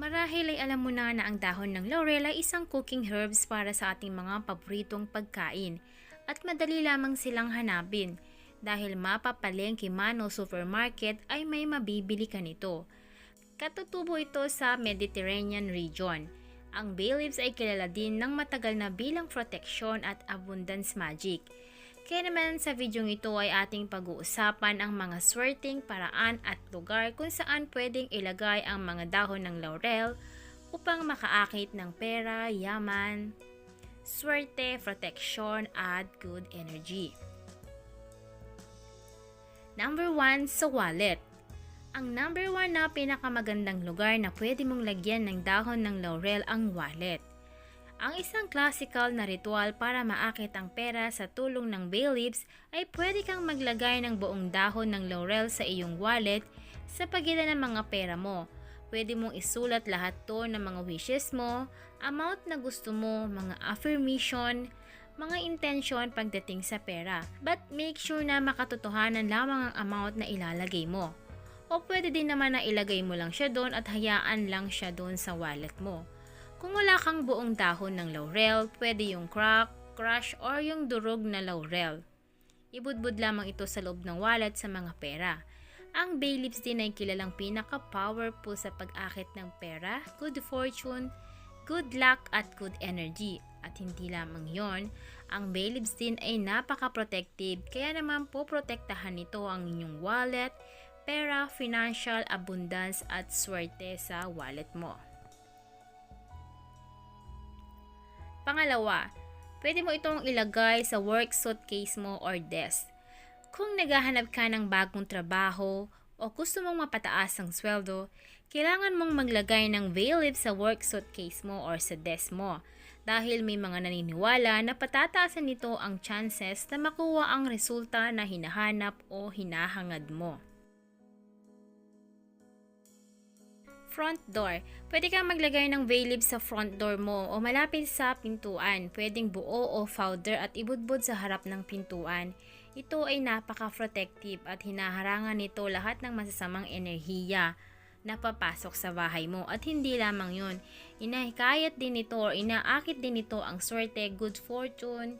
Marahil ay alam mo na ang dahon ng laurel ay isang cooking herbs para sa ating mga paboritong pagkain at madali lamang silang hanapin dahil mapapalengke man o supermarket ay may mabibili ka nito. Katutubo ito sa Mediterranean region. Ang bay leaves ay kilala din ng matagal na bilang protection at abundance magic. Kaya naman sa videong ito ay ating pag-uusapan ang mga swerteng paraan at lugar kung saan pwedeng ilagay ang mga dahon ng laurel upang makaakit ng pera, yaman, swerte, protection at good energy. Number 1 sa wallet. Ang number 1 na pinakamagandang lugar na pwede mong lagyan ng dahon ng laurel ang wallet. Ang isang classical na ritual para maakit ang pera sa tulong ng bay leaves ay pwede kang maglagay ng buong dahon ng laurel sa iyong wallet sa pagitan ng mga pera mo. Pwede mong isulat lahat to ng mga wishes mo, amount na gusto mo, mga affirmation, mga intention pagdating sa pera. But make sure na makatotohanan lamang ang amount na ilalagay mo. O pwede din naman na ilagay mo lang siya doon at hayaan lang siya doon sa wallet mo. Kung wala kang buong dahon ng laurel, pwede yung crack, crush, or yung durog na laurel. Ibudbud lamang ito sa loob ng wallet sa mga pera. Ang bay leaves din ay kilalang pinaka-powerful sa pag-akit ng pera, good fortune, good luck, at good energy. At hindi lamang yon, ang bay leaves din ay napaka-protective, kaya naman poprotektahan nito ang inyong wallet, pera, financial abundance, at swerte sa wallet mo. Pangalawa, pwede mo itong ilagay sa work suitcase mo or desk. Kung naghahanap ka ng bagong trabaho o gusto mong mapataas ang sweldo, kailangan mong maglagay ng bay leaves sa work suitcase mo or sa desk mo dahil may mga naniniwala na patataasan nito ang chances na makuha ang resulta na hinahanap o hinahangad mo. Front door. Pwede kang maglagay ng bay leaves sa front door mo o malapit sa pintuan. Pwedeng buo o powder at ibudbud sa harap ng pintuan. Ito ay napaka-protective at hinaharangan nito lahat ng masasamang enerhiya na papasok sa bahay mo. At hindi lamang yun, inahikayat din ito o inaakit din ito ang swerte, good fortune,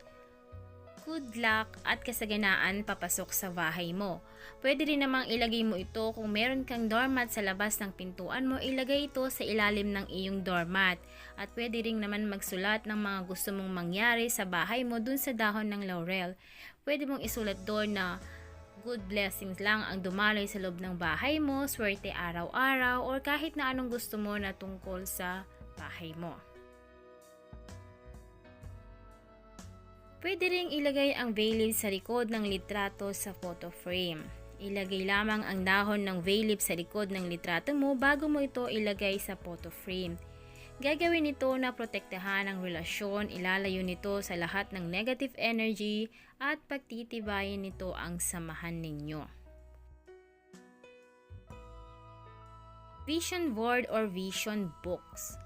good luck at kasaganaan papasok sa bahay mo. Pwede rin namang ilagay mo ito kung meron kang doormat sa labas ng pintuan mo, ilagay ito sa ilalim ng iyong doormat. At pwede rin naman magsulat ng mga gusto mong mangyari sa bahay mo dun sa dahon ng laurel. Pwede mong isulat doon na good blessings lang ang dumaloy sa loob ng bahay mo, swerte araw-araw, or kahit na anong gusto mo na tungkol sa bahay mo. Pwede ring ilagay ang bay leaves sa likod ng litrato sa photo frame. Ilagay lamang ang dahon ng bay leaves sa likod ng litrato mo bago mo ito ilagay sa photo frame. Gagawin ito na protektahan ang relasyon, ilalayo nito sa lahat ng negative energy at pagtitibayin nito ang samahan ninyo. Vision board or vision books.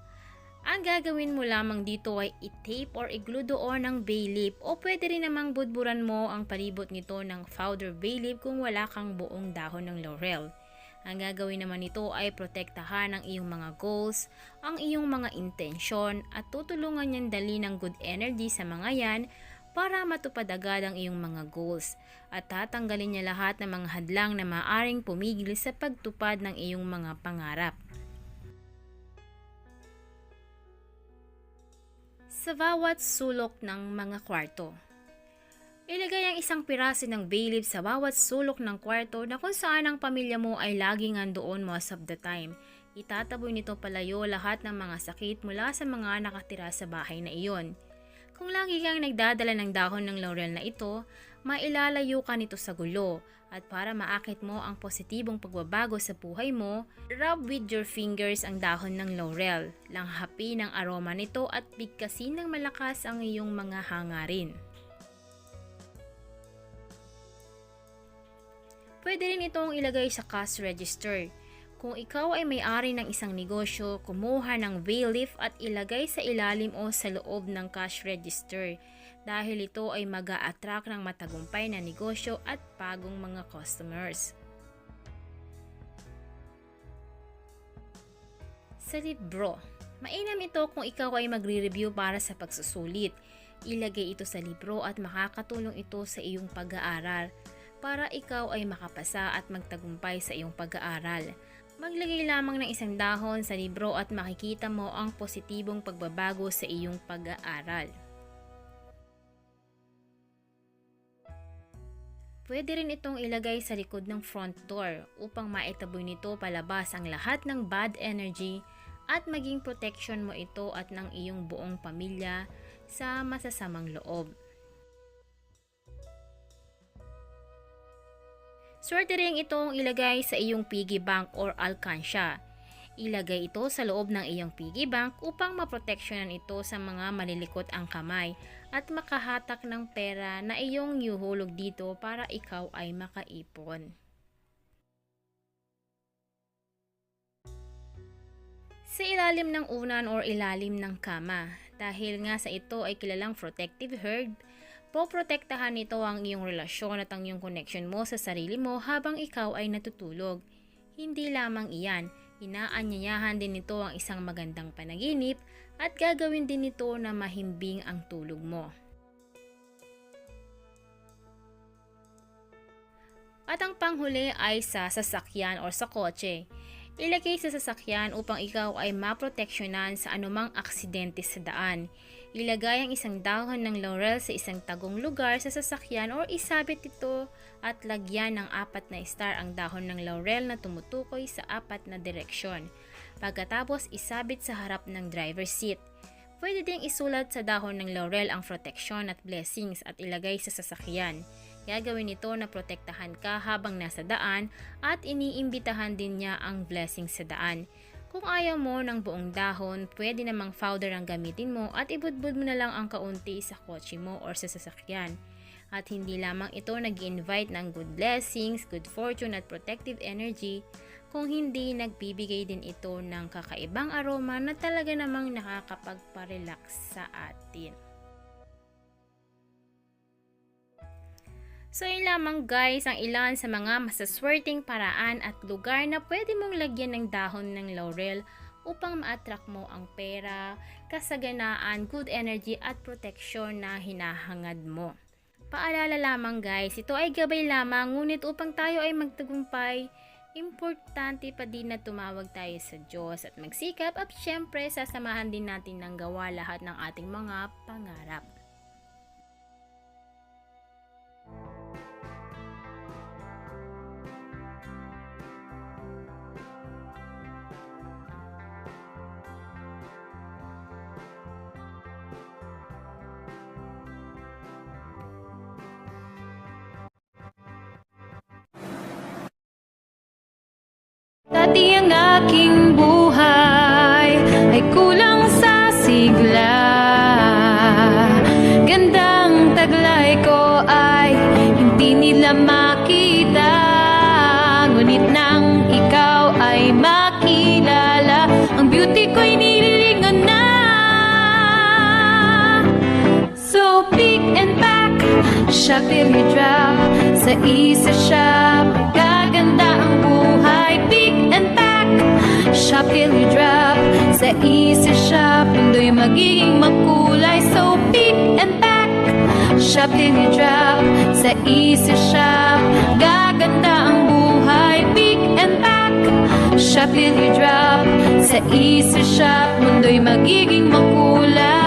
Ang gagawin mo lamang dito ay i-tape or i-glue doon ng bay leaf o pwede rin namang budburan mo ang palibot nito ng powder bay leaf kung wala kang buong dahon ng laurel. Ang gagawin naman nito ay protektahan ang iyong mga goals, ang iyong mga intensyon at tutulungan niyang dali ng good energy sa mga yan para matupad agad ang iyong mga goals at tatanggalin niya lahat ng mga hadlang na maaaring pumigil sa pagtupad ng iyong mga pangarap. Sa bawat sulok ng mga kwarto. Ilagay ang isang piraso ng bay leaf sa bawat sulok ng kwarto na kung saan ang pamilya mo ay laging andoon most of the time. Itataboy nito palayo lahat ng mga sakit mula sa mga nakatira sa bahay na iyon. Kung lagi kang nagdadala ng dahon ng laurel na ito, mailalayo ka nito sa gulo. At para maakit mo ang positibong pagbabago sa buhay mo, rub with your fingers ang dahon ng laurel. Langhapin ang aroma nito at bigkasin ng malakas ang iyong mga hangarin. Pwede rin itong ilagay sa cash register. Kung ikaw ay may-ari ng isang negosyo, kumuha ng bay leaf at ilagay sa ilalim o sa loob ng cash register. Dahil ito ay mag-a-attract ng matagumpay na negosyo at bagong mga customers. Sa libro, mainam ito kung ikaw ay magre-review para sa pagsusulit. Ilagay ito sa libro at makakatulong ito sa iyong pag-aaral para ikaw ay makapasa at magtagumpay sa iyong pag-aaral. Maglagay lamang ng isang dahon sa libro at makikita mo ang positibong pagbabago sa iyong pag-aaral. Pwede rin itong ilagay sa likod ng front door upang maitaboy nito palabas ang lahat ng bad energy at maging protection mo ito at ng iyong buong pamilya sa masasamang loob. Swerte rin itong ilagay sa iyong piggy bank or alkansya. Ilagay ito sa loob ng iyong piggy bank upang maproteksyonan ito sa mga malilikot ang kamay at makahatak ng pera na iyong yuhulog dito para ikaw ay makaipon. Sa ilalim ng unan or ilalim ng kama, dahil nga sa ito ay kilalang protective herb, poprotektahan nito ang iyong relasyon at ang iyong connection mo sa sarili mo habang ikaw ay natutulog. Hindi lamang iyan, inaanyayahan din nito ang isang magandang panaginip at gagawin din nito na mahimbing ang tulog mo. At ang panghuli ay sa sasakyan o sa kotse. Ilagay sa sasakyan upang ikaw ay maproteksyonan sa anumang aksidente sa daan. Ilagay ang isang dahon ng laurel sa isang tagong lugar sa sasakyan o isabit ito at lagyan ng 4 na star ang dahon ng laurel na tumutukoy sa 4 na direksyon. Pagkatapos isabit sa harap ng driver's seat. Pwede ding isulat sa dahon ng laurel ang proteksyon at blessings at ilagay sa sasakyan. Gagawin ito na protektahan ka habang nasa daan at iniimbitahan din niya ang blessings sa daan. Kung ayaw mo ng buong dahon, pwede namang powder ang gamitin mo at ibudbud mo na lang ang kaunti sa kotse mo or sa sasakyan. At hindi lamang ito nag-invite ng good blessings, good fortune at protective energy, kung hindi nagbibigay din ito ng kakaibang aroma na talaga namang nakakapagparelax sa atin. So yun lamang guys ang ilan sa mga masaswerteng paraan at lugar na pwede mong lagyan ng dahon ng laurel upang ma-attract mo ang pera, kasaganaan, good energy at protection na hinahangad mo. Paalala lamang guys, ito ay gabay lamang ngunit upang tayo ay magtagumpay, importante pa din na tumawag tayo sa Diyos at magsikap at syempre sasamahan din natin ng gawa lahat ng ating mga pangarap. Dati ang aking buhay ay kulang sa sigla. Gandang taglay ko ay hindi nila makita. Ngunit nang ikaw ay makilala, ang beauty ko'y nililingon na. So pick and pack, shop till you drop. Sa isa shop, gaganda ang buhay. Pick and pack, shop till you drop. Sa isa shop, mundo'y magiging makulay. So pick and pack, shop till you drop. Sa isa shop, gaganda ang buhay. Pick and pack, shop till you drop. Sa isa shop, mundo'y magiging makulay.